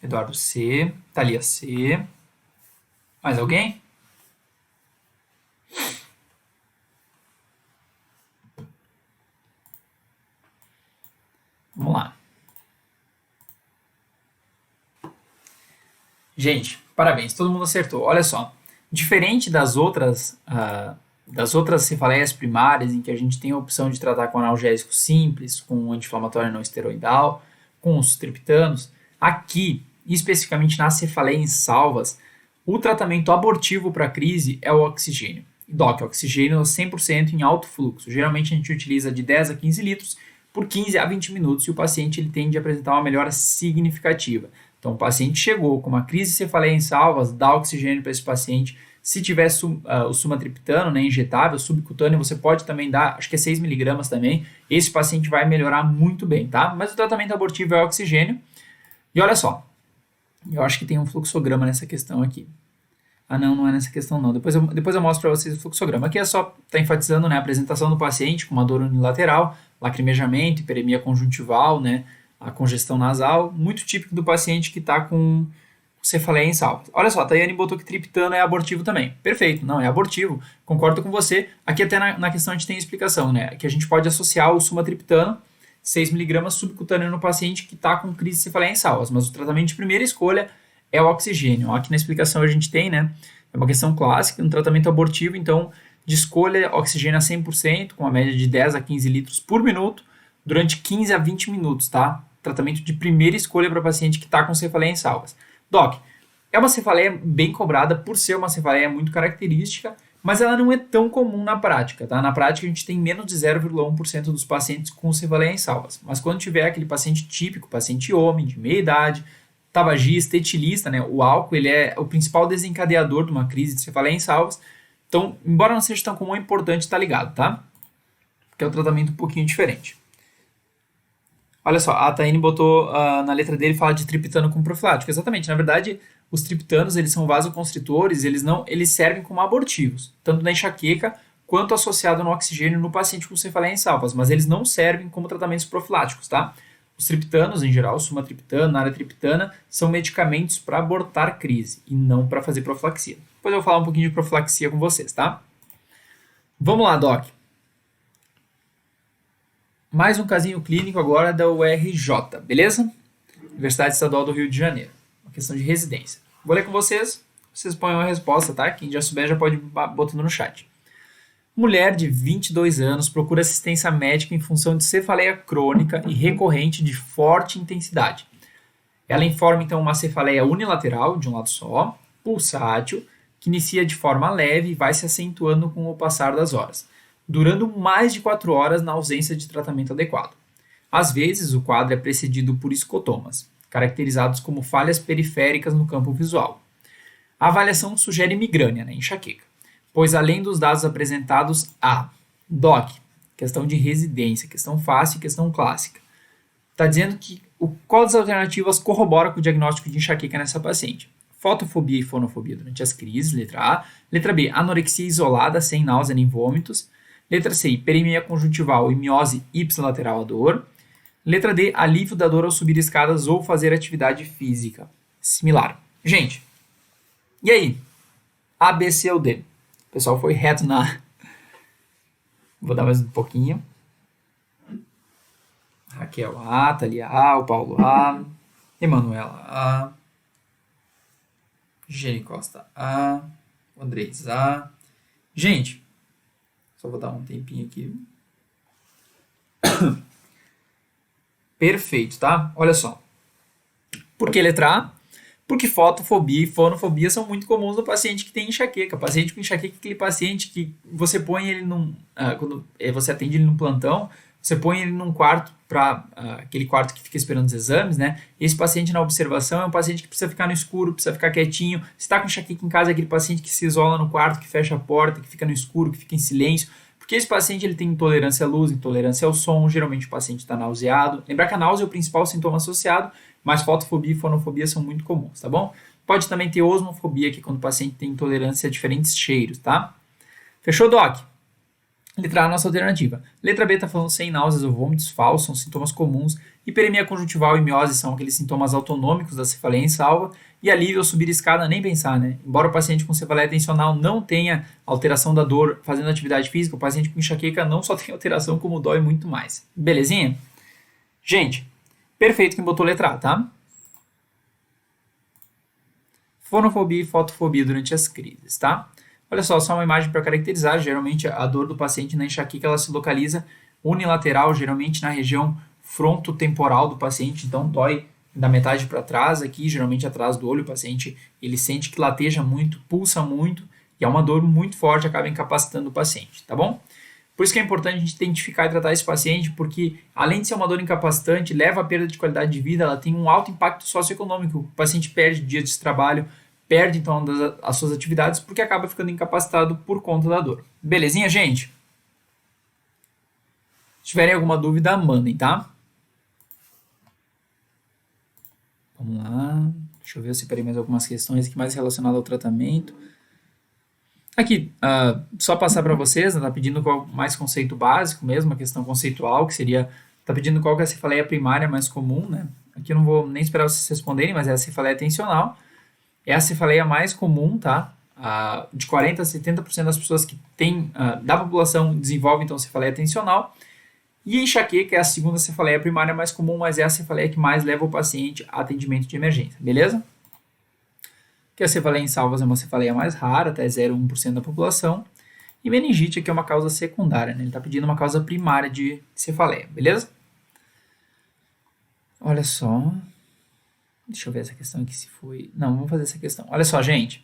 Eduardo C. Thalia C. Mais alguém? Vamos lá. Gente, parabéns, todo mundo acertou. Olha só, diferente das outras das outras cefaleias primárias, em que a gente tem a opção de tratar com analgésico simples, com anti-inflamatório não esteroidal, com os triptanos, aqui, especificamente na cefaleia em salvas, o tratamento abortivo para a crise é o oxigênio. DOC, oxigênio 100% em alto fluxo. Geralmente a gente utiliza de 10 a 15 litros por 15 a 20 minutos e o paciente ele tende a apresentar uma melhora significativa. Então, o paciente chegou com uma crise de cefaleia em salvas, dá oxigênio para esse paciente. Se tiver o sumatriptano, né, injetável, subcutâneo, você pode também dar, acho que é 6 miligramas também. Esse paciente vai melhorar muito bem, tá? Mas o tratamento abortivo é oxigênio. E olha só, eu acho que tem um fluxograma nessa questão aqui. Ah, não, não é nessa questão não. Depois eu mostro para vocês o fluxograma. Aqui é só tá enfatizando, né, a apresentação do paciente com uma dor unilateral, lacrimejamento, hiperemia conjuntival, né, a congestão nasal, muito típico do paciente que está com cefaleia em salvas. Olha só, a Tayane botou que triptano é abortivo também. Perfeito, não, é abortivo. Concordo com você. Aqui até na questão a gente tem explicação, né, que a gente pode associar o sumatriptano, 6 miligramas subcutâneo no paciente que está com crise de cefaleia em salvas, mas o tratamento de primeira escolha é o oxigênio. Aqui na explicação a gente tem, né, é uma questão clássica, um tratamento abortivo, então, de escolha oxigênio a 100%, com uma média de 10 a 15 litros por minuto, durante 15 a 20 minutos, tá? Tratamento de primeira escolha para paciente que está com cefaleia em salvas. Doc, é uma cefaleia bem cobrada por ser uma cefaleia muito característica, mas ela não é tão comum na prática, tá? Na prática a gente tem menos de 0,1% dos pacientes com cefaleia em salvas, mas quando tiver aquele paciente típico, paciente homem, de meia idade, tabagista, etilista, né? O álcool ele é o principal desencadeador de uma crise de cefaleia em salvas. Então, embora não seja tão comum, é importante estar ligado, tá? Porque é um tratamento um pouquinho diferente. Olha só, a Taine botou na letra dele, fala de triptano com profilático. Exatamente, na verdade, os triptanos eles são vasoconstritores, eles servem como abortivos, tanto na enxaqueca quanto associado no oxigênio no paciente com cefaleia em salvas, mas eles não servem como tratamentos profiláticos, tá? Os triptanos, em geral, sumatriptano, naratriptana, são medicamentos para abortar crise e não para fazer profilaxia. Depois eu vou falar um pouquinho de profilaxia com vocês, tá? Vamos lá, Doc. Mais um casinho clínico agora da URJ, beleza? Universidade Estadual do Rio de Janeiro. Uma questão de residência. Vou ler com vocês põem a resposta, tá? Quem já souber já pode botando no chat. Mulher de 22 anos procura assistência médica em função de cefaleia crônica e recorrente de forte intensidade. Ela informa então uma cefaleia unilateral, de um lado só, pulsátil, que inicia de forma leve e vai se acentuando com o passar das horas, durando mais de 4 horas na ausência de tratamento adequado. Às vezes, o quadro é precedido por escotomas, caracterizados como falhas periféricas no campo visual. A avaliação sugere migrânia, né, enxaqueca, pois além dos dados apresentados, há DOC, questão de residência, questão fácil e questão clássica. Está dizendo que qual das alternativas corrobora com o diagnóstico de enxaqueca nessa paciente? Fotofobia e fonofobia durante as crises, letra A. Letra B, anorexia isolada, sem náusea nem vômitos. Letra C, hiperemia conjuntival e miose ipsilateral à dor. Letra D, alívio da dor ao subir escadas ou fazer atividade física similar. Gente, e aí? A, B, C ou D? O pessoal foi reto na... Vou dar mais um pouquinho. Raquel A, Thalia A, o Paulo A, Emanuela A, Jenny Costa A, o Andrés A. Gente, só vou dar um tempinho aqui. Perfeito, tá? Olha só. Por que letra A? Porque fotofobia e fonofobia são muito comuns no paciente que tem enxaqueca. Paciente com enxaqueca é aquele paciente que você põe ele quando você atende ele num plantão, você põe ele num quarto, aquele quarto que fica esperando os exames, né? Esse paciente na observação é um paciente que precisa ficar no escuro, precisa ficar quietinho. Se está com enxaqueca em casa, é aquele paciente que se isola no quarto, que fecha a porta, que fica no escuro, que fica em silêncio. Porque esse paciente ele tem intolerância à luz, intolerância ao som, geralmente o paciente está nauseado. Lembrar que a náusea é o principal sintoma associado, mas fotofobia e fonofobia são muito comuns, tá bom? Pode também ter osmofobia, que é quando o paciente tem intolerância a diferentes cheiros, tá? Fechou, Doc? Letra A, nossa alternativa. Letra B está falando sem náuseas ou vômitos falsos, são sintomas comuns. Hiperemia conjuntival e miose são aqueles sintomas autonômicos da cefaleia em salva. E alívio ao subir escada, nem pensar, né? Embora o paciente com cefaleia tensional não tenha alteração da dor fazendo atividade física, o paciente com enxaqueca não só tem alteração, como dói muito mais. Belezinha? Gente, perfeito quem botou letra A, tá? Fonofobia e fotofobia durante as crises, tá? Olha só uma imagem para caracterizar. Geralmente a dor do paciente na enxaqueca ela se localiza unilateral, geralmente na região frontotemporal do paciente, então dói da metade para trás aqui, geralmente atrás do olho. O paciente ele sente que lateja muito, pulsa muito e é uma dor muito forte, acaba incapacitando o paciente, tá bom? Por isso que é importante a gente identificar e tratar esse paciente, porque além de ser uma dor incapacitante, leva à perda de qualidade de vida, ela tem um alto impacto socioeconômico. O paciente perde dias de trabalho, perde então as suas atividades, porque acaba ficando incapacitado por conta da dor. Belezinha, gente? Se tiverem alguma dúvida, mandem, tá? Vamos lá. Deixa eu ver, eu separei mais algumas questões aqui mais relacionadas ao tratamento. Aqui, só passar para vocês, está pedindo qual mais conceito básico mesmo, a questão conceitual, que seria, está pedindo qual que é a cefaleia primária mais comum, né? Aqui eu não vou nem esperar vocês responderem, mas é a cefaleia tensional. É a cefaleia mais comum, tá? De 40% a 70% das pessoas que têm, da população desenvolvem então cefaleia tensional. E a enxaqueca é a segunda cefaleia primária mais comum, mas é a cefaleia que mais leva o paciente a atendimento de emergência, beleza? Que a cefaleia em salvas é uma cefaleia mais rara, até 0,1% da população. E meningite aqui é uma causa secundária, né? Ele está pedindo uma causa primária de cefaleia, beleza? Olha só. Deixa eu ver essa questão aqui se foi... Não, vamos fazer essa questão. Olha só, gente.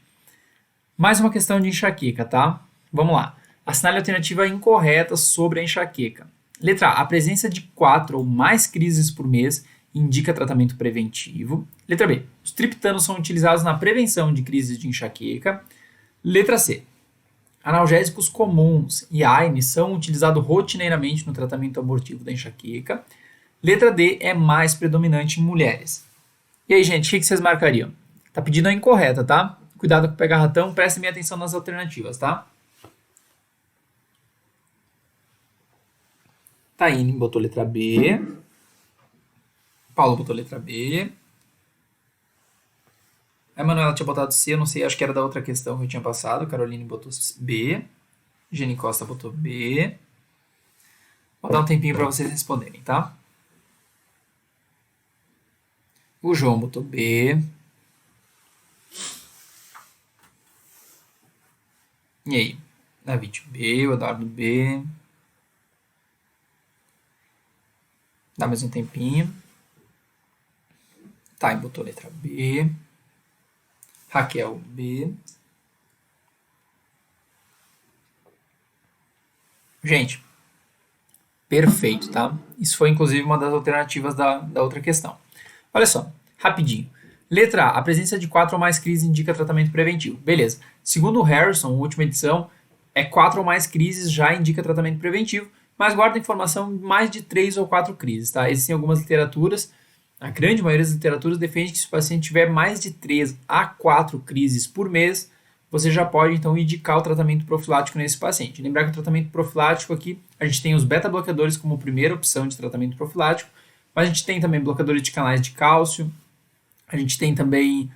Mais uma questão de enxaqueca, tá? Vamos lá. Assinale a alternativa incorreta sobre a enxaqueca. Letra A. A presença de 4 ou mais crises por mês indica tratamento preventivo. Letra B. Os triptanos são utilizados na prevenção de crises de enxaqueca. Letra C. Analgésicos comuns e AINE são utilizados rotineiramente no tratamento abortivo da enxaqueca. Letra D. É mais predominante em mulheres. E aí, gente, o que vocês marcariam? Tá pedindo a incorreta, tá? Cuidado com pegar ratão, prestem bem atenção nas alternativas, tá? Taine botou letra B. Paulo botou letra B. A Emanuela tinha botado C, eu não sei, acho que era da outra questão que eu tinha passado. Caroline botou B. Jenny Costa botou B. Vou dar um tempinho para vocês responderem, tá? O João botou B. E aí? David B, o Eduardo B. Dá mais um tempinho. Tá, botou letra B. Raquel B. Gente, perfeito, tá? Isso foi inclusive uma das alternativas da outra questão. Olha só, rapidinho. Letra A. A presença de 4 ou mais crises indica tratamento preventivo. Beleza. Segundo o Harrison, última edição, 4 ou mais crises já indica tratamento preventivo, mas guarda informação de mais de 3 ou 4 crises, tá? Existem algumas literaturas, a grande maioria das literaturas defende que se o paciente tiver mais de 3 a 4 crises por mês, você já pode, então, indicar o tratamento profilático nesse paciente. Lembrar que o tratamento profilático aqui, a gente tem os beta-bloqueadores como primeira opção de tratamento profilático, mas a gente tem também bloqueadores de canais de cálcio, a gente tem também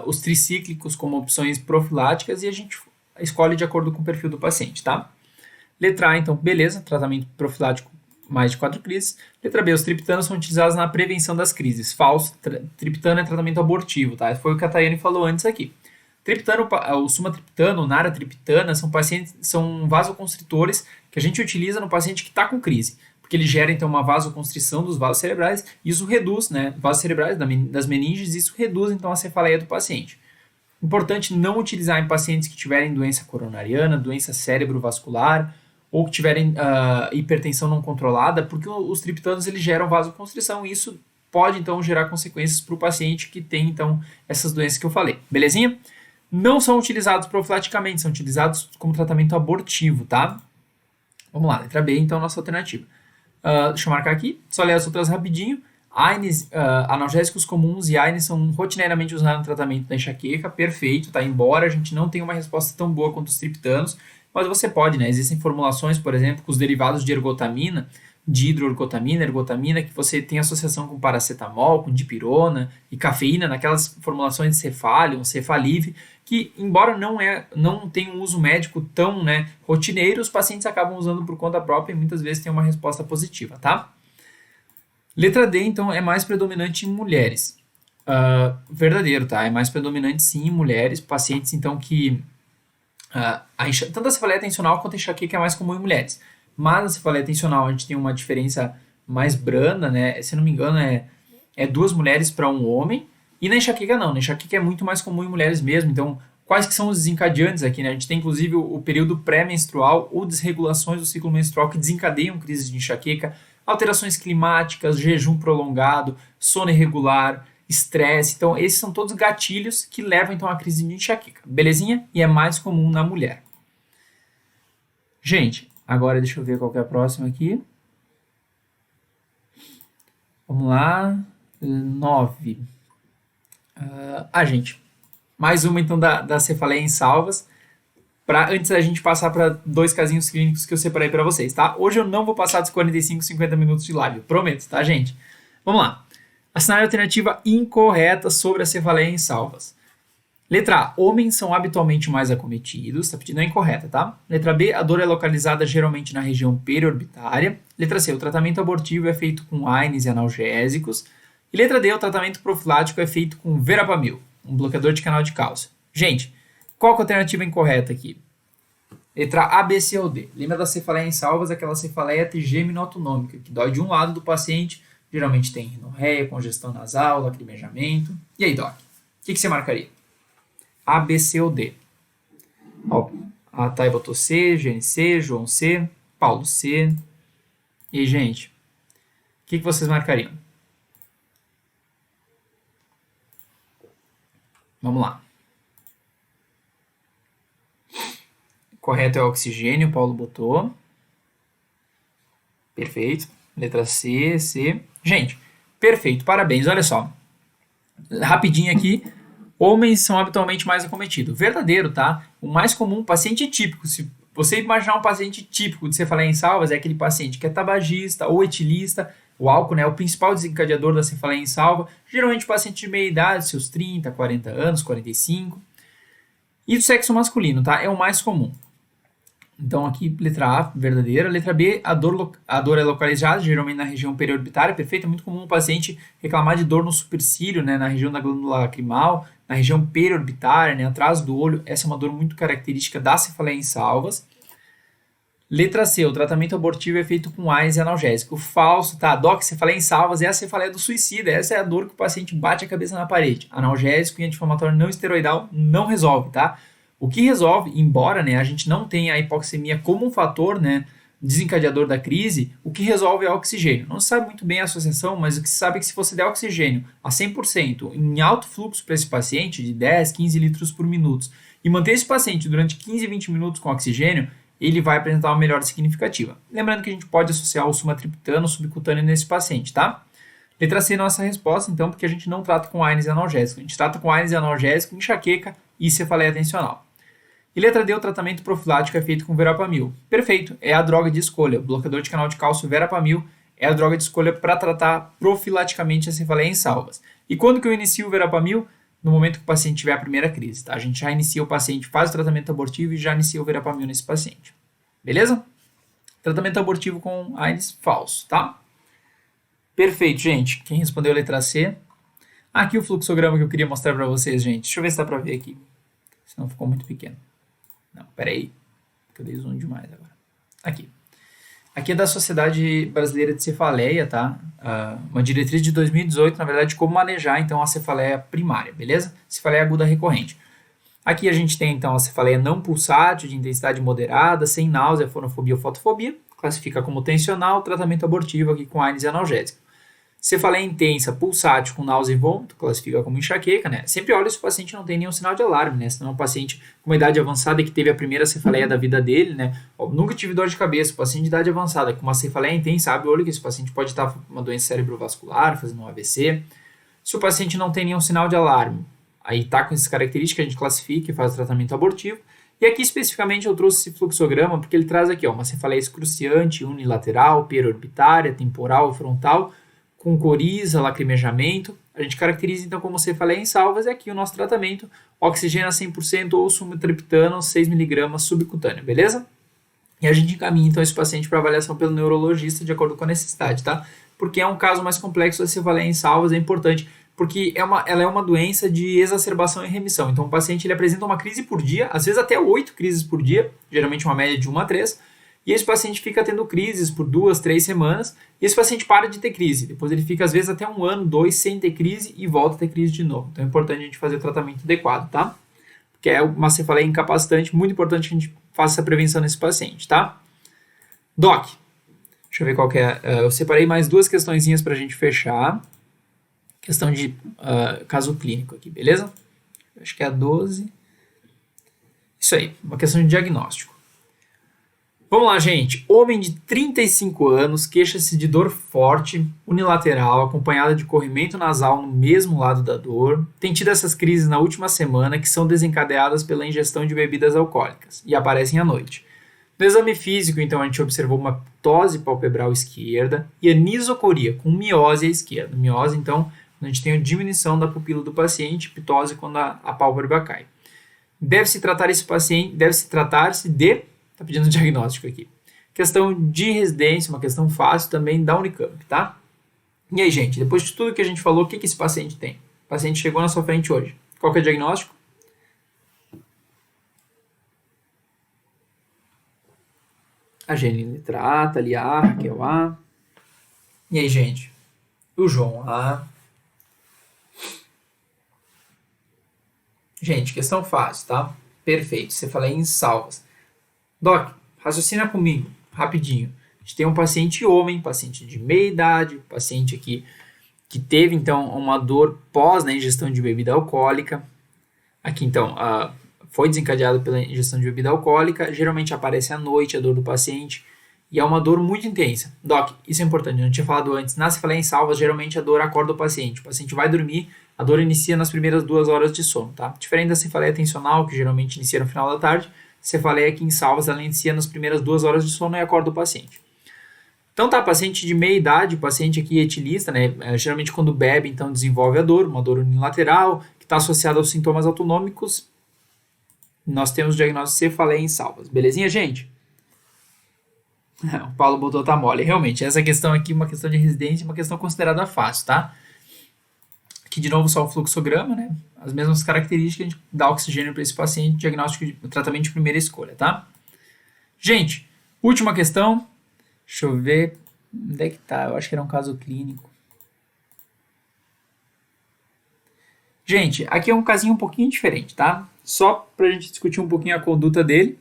os tricíclicos como opções profiláticas e a gente escolhe de acordo com o perfil do paciente, tá? Letra A, então, beleza, tratamento profilático mais de 4 crises. Letra B, os triptanos são utilizados na prevenção das crises. Falso, triptano é tratamento abortivo, tá? Foi o que a Tayane falou antes aqui. Triptano, o sumatriptano, naratriptana, são vasoconstritores que a gente utiliza no paciente que está com crise, porque ele gera, então, uma vasoconstrição dos vasos cerebrais, e isso reduz, né, vasos cerebrais das meninges, isso reduz, então, a cefaleia do paciente. Importante não utilizar em pacientes que tiverem doença coronariana, doença cerebrovascular, ou que tiverem hipertensão não controlada, porque os triptanos eles geram vasoconstrição e isso pode então gerar consequências para o paciente que tem então essas doenças que eu falei. Belezinha? Não são utilizados profilaticamente, são utilizados como tratamento abortivo, tá? Vamos lá, letra B, então, nossa alternativa. Deixa eu marcar aqui, só ler as outras rapidinho. AINES, analgésicos comuns e AINES são rotineiramente usados no tratamento da enxaqueca, perfeito, tá? Embora a gente não tenha uma resposta tão boa quanto os triptanos, mas você pode, né? Existem formulações, por exemplo, com os derivados de ergotamina, de hidroergotamina, ergotamina, que você tem associação com paracetamol, com dipirona e cafeína, naquelas formulações de Cefalium, Cefalive, que embora não tenha um uso médico tão, né, rotineiro, os pacientes acabam usando por conta própria e muitas vezes tem uma resposta positiva, tá? Letra D, então, é mais predominante em mulheres. Verdadeiro, tá? É mais predominante sim em mulheres, pacientes, então, que Tanto a cefaleia tensional quanto a enxaqueca é mais comum em mulheres. Mas a cefaleia tensional a gente tem uma diferença mais branda, né? Se não me engano, é 2 mulheres para um homem. E na enxaqueca não, na enxaqueca é muito mais comum em mulheres mesmo. Então, quais que são os desencadeantes aqui, né? A gente tem inclusive o período pré-menstrual ou desregulações do ciclo menstrual que desencadeiam crises de enxaqueca, alterações climáticas, jejum prolongado, sono irregular, estresse. Então, esses são todos gatilhos que levam então à crise de enxaqueca. Belezinha? E é mais comum na mulher. Gente, agora deixa eu ver qual que é a próxima aqui. Vamos lá. 9. Gente, mais uma então da cefaleia em salvas, antes da gente passar para 2 casinhos clínicos que eu separei para vocês, tá? Hoje eu não vou passar dos 45, 50 minutos de live, prometo, tá, gente? Vamos lá. Assinale a alternativa incorreta sobre a cefaleia em salvas. Letra A, homens são habitualmente mais acometidos, tá pedindo a incorreta, tá? Letra B, a dor é localizada geralmente na região periorbitária. Letra C, o tratamento abortivo é feito com AINES e analgésicos. E letra D, o tratamento profilático é feito com verapamil, um bloqueador de canal de cálcio. Gente, qual que é a alternativa incorreta aqui? Letra A, B, C ou D. Lembra da cefaleia em salvas, aquela cefaleia trigêmino-autonômica, que dói de um lado do paciente, geralmente tem rinorreia, congestão nasal, lacrimejamento. E aí, Doc? O que você marcaria? A, B, C ou D? Ó, a Thay botou C, GNC, João C, Paulo C. E aí, gente? O que vocês marcariam? Vamos lá. Correto é o oxigênio, Paulo botou. Perfeito. Letra C, C. Gente, perfeito, parabéns. Olha só. Rapidinho aqui. Homens são habitualmente mais acometidos. Verdadeiro, tá? O mais comum, paciente típico. Se você imaginar um paciente típico de cefaleia em salvas, é aquele paciente que é tabagista ou etilista. O álcool, né, é o principal desencadeador da cefaleia em salva. Geralmente paciente de meia idade, seus 30, 40 anos, 45. E do sexo masculino, tá? É o mais comum. Então aqui, letra A, verdadeira. Letra B, a dor é localizada, geralmente na região periorbitária. Perfeito, é muito comum o paciente reclamar de dor no supercílio, né, na região da glândula lacrimal, na região periorbitária, né, atrás do olho. Essa é uma dor muito característica da cefaleia em salvas. Letra C, o tratamento abortivo é feito com AINES e analgésico. Falso, tá? Doc, cefaleia em salvas é a cefaleia do suicida. Essa é a dor que o paciente bate a cabeça na parede. Analgésico e anti-inflamatório não esteroidal não resolve, tá? O que resolve, embora, né, a gente não tenha a hipoxemia como um fator, né, desencadeador da crise, o que resolve é o oxigênio. Não se sabe muito bem a associação, mas o que se sabe é que se você der oxigênio a 100% em alto fluxo para esse paciente, de 10, 15 litros por minuto, e manter esse paciente durante 15, 20 minutos com oxigênio, ele vai apresentar uma melhora significativa. Lembrando que a gente pode associar o sumatriptano subcutâneo nesse paciente, tá? Letra C, nossa resposta, então, porque a gente não trata com AINES e analgésico. A gente trata com AINES e analgésico, enxaqueca e cefaleia tensional. E letra D, o tratamento profilático é feito com verapamil. Perfeito, é a droga de escolha. O bloqueador de canal de cálcio verapamil é a droga de escolha para tratar profilaticamente a cefaleia em salvas. E quando que eu inicio o verapamil? No momento que o paciente tiver a primeira crise, tá? A gente já inicia o paciente, faz o tratamento abortivo e já inicia o verapamil nesse paciente. Beleza? Tratamento abortivo com AINES falso, tá? Perfeito, gente. Quem respondeu a letra C? Aqui o fluxograma que eu queria mostrar para vocês, gente. Deixa eu ver se dá para ver aqui. Senão ficou muito pequeno. Não, peraí. Que eu dei zoom demais agora. Aqui. Aqui é da Sociedade Brasileira de Cefaleia, tá? Uma diretriz de 2018, na verdade, de como manejar, então, a cefaleia primária, beleza? Cefaleia aguda recorrente. Aqui a gente tem, então, a cefaleia não pulsátil, de intensidade moderada, sem náusea, fonofobia ou fotofobia. Classifica como tensional, tratamento abortivo aqui com AINES e analgésico. Cefaleia intensa, pulsátil com náusea e vômito, classifica como enxaqueca, né? Sempre olha se o paciente não tem nenhum sinal de alarme, né? Se não é um paciente com uma idade avançada que teve a primeira cefaleia da vida dele, né? Ó, nunca tive dor de cabeça, o paciente de idade avançada com uma cefaleia intensa, abre o olho que esse paciente pode estar com uma doença cerebrovascular, fazendo um AVC. Se o paciente não tem nenhum sinal de alarme, aí tá com essas características, a gente classifica e faz o tratamento abortivo. E aqui especificamente eu trouxe esse fluxograma porque ele traz aqui, ó, uma cefaleia excruciante, unilateral, periorbitária, temporal e frontal, com coriza, lacrimejamento. A gente caracteriza então como cefaleia em salvas e aqui o nosso tratamento, oxigênio a 100% ou sumatriptano 6mg subcutâneo, beleza? E a gente encaminha então esse paciente para avaliação pelo neurologista de acordo com a necessidade, tá? Porque é um caso mais complexo da cefaleia em salvas, é importante porque ela é uma doença de exacerbação e remissão. Então, o paciente ele apresenta uma crise por dia, às vezes até 8 crises por dia, geralmente uma média de 1 a 3, e esse paciente fica tendo crises por 2, 3 semanas, e esse paciente para de ter crise. Depois ele fica, às vezes, até 1 ano, 2, sem ter crise e volta a ter crise de novo. Então, é importante a gente fazer o tratamento adequado, tá? Porque é uma cefaleia incapacitante, muito importante que a gente faça essa prevenção nesse paciente, tá? Doc, deixa eu ver qual que é. Eu separei mais 2 questõezinhas para a gente fechar. Questão de caso clínico aqui, beleza? Acho que é a 12. Isso aí, uma questão de diagnóstico. Vamos lá, gente. Homem de 35 anos queixa-se de dor forte, unilateral, acompanhada de corrimento nasal no mesmo lado da dor. Tem tido essas crises na última semana que são desencadeadas pela ingestão de bebidas alcoólicas e aparecem à noite. No exame físico, então, a gente observou uma ptose palpebral esquerda e anisocoria, com miose à esquerda. Miose, então, a gente tem a diminuição da pupila do paciente, ptose quando a pálpebra cai. Deve-se tratar esse paciente, deve-se tratar-se de... Tá pedindo um diagnóstico aqui. Questão de residência, uma questão fácil também da Unicamp, tá? E aí, gente, depois de tudo que a gente falou, o que esse paciente tem? O paciente chegou na sua frente hoje. Qual que é o diagnóstico? A Janine trata, ali A, Raquel A. E aí, gente? O João A. Gente, questão fácil, tá? Perfeito. Você fala em salvas. Doc, raciocina comigo, rapidinho. A gente tem um paciente homem, paciente de meia idade, paciente aqui que teve, então, uma dor pós, né, ingestão de bebida alcoólica. Aqui, então, foi desencadeado pela ingestão de bebida alcoólica. Geralmente aparece à noite a dor do paciente e é uma dor muito intensa. Doc, isso é importante, eu não tinha falado antes. Na cefaleia em salvas, geralmente a dor acorda o paciente. O paciente vai dormir, a dor inicia nas primeiras 2 horas de sono, tá? Diferente da cefaleia tensional, que geralmente inicia no final da tarde, cefaleia aqui em salvas, ela inicia nas primeiras 2 horas de sono e acorda o paciente. Então tá, paciente de meia idade, paciente aqui etilista, né? Geralmente quando bebe, então desenvolve a dor, uma dor unilateral, que está associada aos sintomas autonômicos. Nós temos o diagnóstico de cefaleia em salvas. Belezinha, gente? O Paulo botou tá mole. Realmente, essa questão aqui, uma questão de residência, uma questão considerada fácil, tá? Aqui de novo só o fluxograma, né? As mesmas características, a gente dá oxigênio para esse paciente, diagnóstico de tratamento de primeira escolha, tá? Gente, última questão. Deixa eu ver. Onde é que tá? Eu acho que era um caso clínico. Gente, aqui é um casinho um pouquinho diferente, tá? Só pra gente discutir um pouquinho a conduta dele.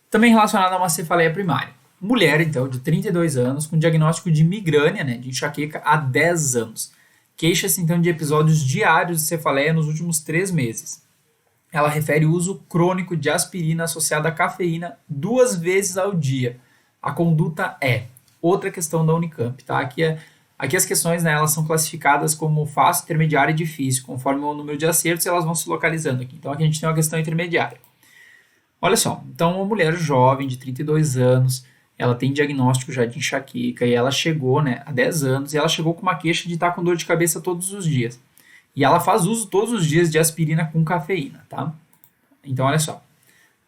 Também relacionado a uma cefaleia primária. Mulher, então, de 32 anos, com diagnóstico de migrânia, né, de enxaqueca há 10 anos. Queixa-se, então, de episódios diários de cefaleia nos últimos 3 meses. Ela refere o uso crônico de aspirina associada à cafeína 2 vezes ao dia. A conduta é outra questão da Unicamp, tá? Aqui as questões, né, elas são classificadas como fácil, intermediária e difícil, conforme o número de acertos, elas vão se localizando aqui. Então aqui a gente tem uma questão intermediária. Olha só, então uma mulher jovem de 32 anos, ela tem diagnóstico já de enxaqueca e ela chegou, né, há 10 anos e ela chegou com uma queixa de estar com dor de cabeça todos os dias. E ela faz uso todos os dias de aspirina com cafeína, tá? Então olha só,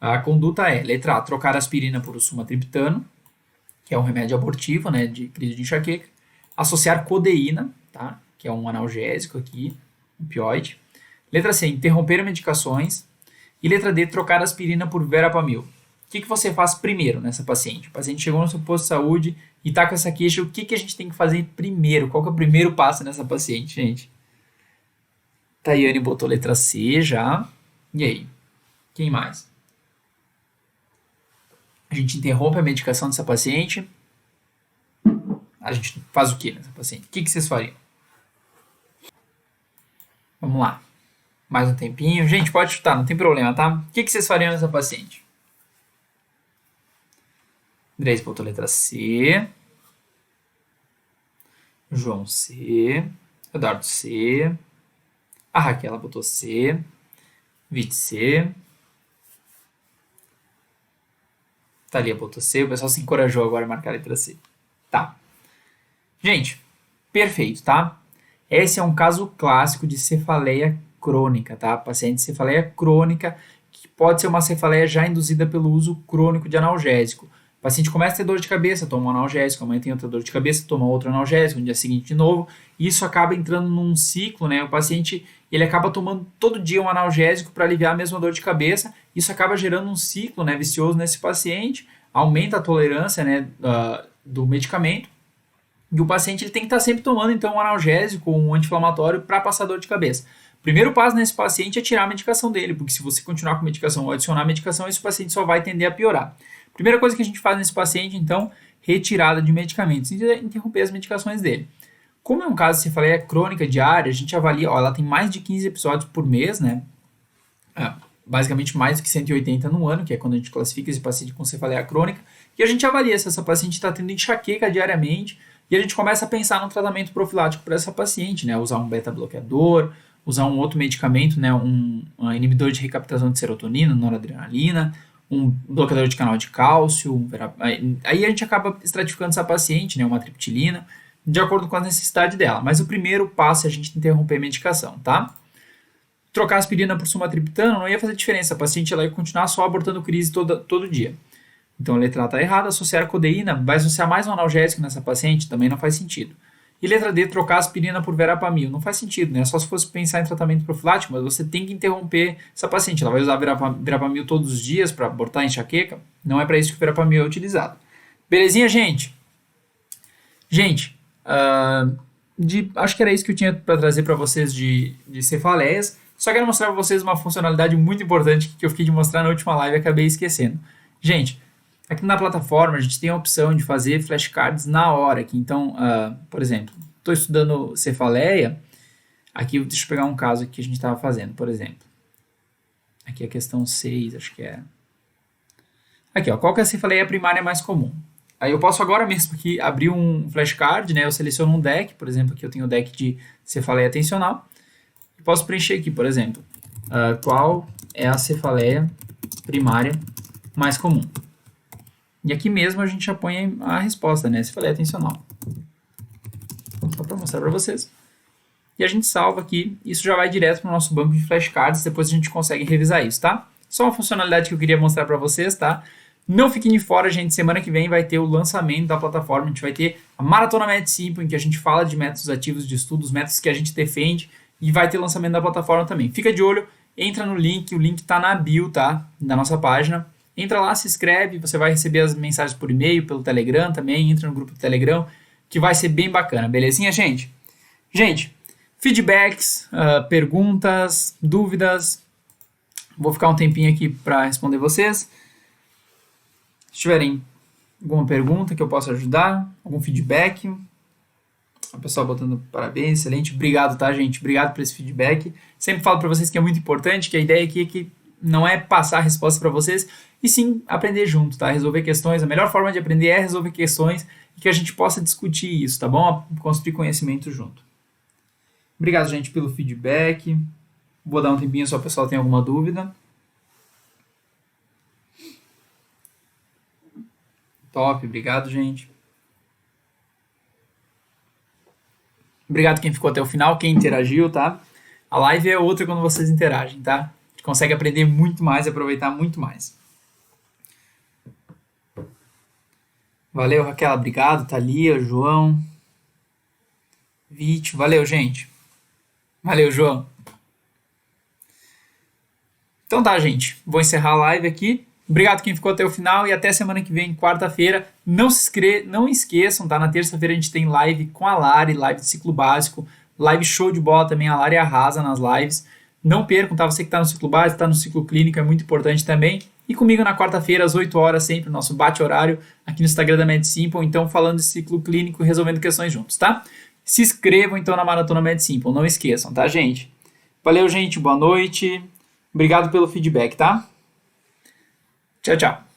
a conduta é, letra A, trocar aspirina por sumatriptano, que é um remédio abortivo, né, de crise de enxaqueca. Associar codeína, tá, que é um analgésico aqui, um opioide. Letra C, interromper medicações. E letra D, trocar aspirina por verapamil. O que você faz primeiro nessa paciente? O paciente chegou no seu posto de saúde e está com essa queixa, o que a gente tem que fazer primeiro? Qual que é o primeiro passo nessa paciente, gente? Tayane botou letra C já. E aí? Quem mais? A gente interrompe a medicação dessa paciente. A gente faz o que nessa paciente? O que vocês fariam? Vamos lá. Mais um tempinho. Gente, pode chutar, não tem problema, tá? O que vocês fariam nessa paciente? Andrés botou letra C. João C. Eduardo C. A Raquel botou C. Vite C. Thalia botou C. O pessoal se encorajou agora a marcar a letra C. Tá. Gente, perfeito, tá? Esse é um caso clássico de cefaleia crônica, tá? Paciente de cefaleia crônica, que pode ser uma cefaleia já induzida pelo uso crônico de analgésico. O paciente começa a ter dor de cabeça, toma um analgésico, amanhã tem outra dor de cabeça, toma outro analgésico, no dia seguinte de novo, e isso acaba entrando num ciclo, né? O paciente, ele acaba tomando todo dia um analgésico para aliviar a mesma dor de cabeça, isso acaba gerando um ciclo, né, vicioso nesse paciente, aumenta a tolerância, né, do medicamento, e o paciente ele tem que estar sempre tomando então um analgésico ou um anti-inflamatório para passar dor de cabeça. O primeiro passo nesse paciente é tirar a medicação dele, porque se você continuar com medicação ou adicionar medicação, esse paciente só vai tender a piorar. Primeira coisa que a gente faz nesse paciente, então, retirada de medicamentos, interromper as medicações dele. Como é um caso de cefaleia crônica diária, a gente avalia, ela tem mais de 15 episódios por mês, né? Basicamente mais do que 180 no ano, que é quando a gente classifica esse paciente com cefaleia crônica, e a gente avalia se essa paciente está tendo enxaqueca diariamente, e a gente começa a pensar no tratamento profilático para essa paciente, né? Usar um beta-bloqueador, usar um outro medicamento, né? Um inibidor de recaptação de serotonina, noradrenalina, um bloqueador de canal de cálcio, aí a gente acaba estratificando essa paciente, né, uma triptilina, de acordo com a necessidade dela. Mas o primeiro passo é a gente interromper a medicação, tá? Trocar aspirina por sumatriptano não ia fazer diferença, a paciente ela ia continuar só abortando crise todo dia. Então a letra A está errada, associar codeína, vai associar mais um analgésico nessa paciente, também não faz sentido. E letra D, trocar aspirina por verapamil. Não faz sentido, né? Só se fosse pensar em tratamento profilático, mas você tem que interromper essa paciente. Ela vai usar verapamil todos os dias para abortar enxaqueca? Não é para isso que o verapamil é utilizado. Belezinha, gente? Gente, acho que era isso que eu tinha para trazer para vocês de cefaleias. Só quero mostrar para vocês uma funcionalidade muito importante que eu fiquei de mostrar na última live e acabei esquecendo. Gente, aqui na plataforma a gente tem a opção de fazer flashcards na hora. Aqui. Então, por exemplo, estou estudando cefaleia. Aqui, deixa eu pegar um caso que a gente estava fazendo, por exemplo. Aqui a questão 6, acho que é. Aqui, ó, qual que é a cefaleia primária mais comum? Aí eu posso agora mesmo aqui abrir um flashcard, né? Eu seleciono um deck, por exemplo, aqui eu tenho o deck de cefaleia tensional. E posso preencher aqui, por exemplo, qual é a cefaleia primária mais comum? E aqui mesmo a gente já põe a resposta, né? Cefaleia tensional. Só para mostrar para vocês. E a gente salva aqui. Isso já vai direto para o nosso banco de flashcards. Depois a gente consegue revisar isso, tá? Só uma funcionalidade que eu queria mostrar para vocês, tá? Não fiquem de fora, gente. Semana que vem vai ter o lançamento da plataforma. A gente vai ter a Maratona MedSimple, em que a gente fala de métodos ativos de estudo, os métodos que a gente defende. E vai ter o lançamento da plataforma também. Fica de olho, entra no link. O link está na bio, tá? Da nossa página. Entra lá, se inscreve, você vai receber as mensagens por e-mail, pelo Telegram também, entra no grupo do Telegram, que vai ser bem bacana, belezinha, gente? Gente, feedbacks, perguntas, dúvidas, vou ficar um tempinho aqui para responder vocês. Se tiverem alguma pergunta que eu possa ajudar, algum feedback, o pessoal botando parabéns, excelente, obrigado, tá, gente? Obrigado por esse feedback. Sempre falo para vocês que é muito importante, que a ideia aqui é que não é passar a resposta para vocês, e sim aprender junto, tá? Resolver questões. A melhor forma de aprender é resolver questões e que a gente possa discutir isso, tá bom? Construir conhecimento junto. Obrigado, gente, pelo feedback. Vou dar um tempinho só se o pessoal tem alguma dúvida. Top, obrigado, gente. Obrigado quem ficou até o final, quem interagiu, tá? A live é outra quando vocês interagem, tá? A gente consegue aprender muito mais e aproveitar muito mais. Valeu, Raquel, obrigado. Thalia, João, Vite, valeu, gente. Valeu, João. Então tá, gente. Vou encerrar a live aqui. Obrigado quem ficou até o final e até semana que vem, quarta-feira. Não esqueçam, tá? Na terça-feira a gente tem live com a Lari, live de ciclo básico, live show de bola também. A Lari arrasa nas lives. Não percam, tá? Você que tá no ciclo básico, tá no ciclo clínico, é muito importante também. E comigo na quarta-feira, às 8 horas, sempre, nosso bate-horário aqui no Instagram da MedSimple. Então, falando de ciclo clínico e resolvendo questões juntos, tá? Se inscrevam, então, na Maratona MedSimple. Não esqueçam, tá, gente? Valeu, gente. Boa noite. Obrigado pelo feedback, tá? Tchau, tchau.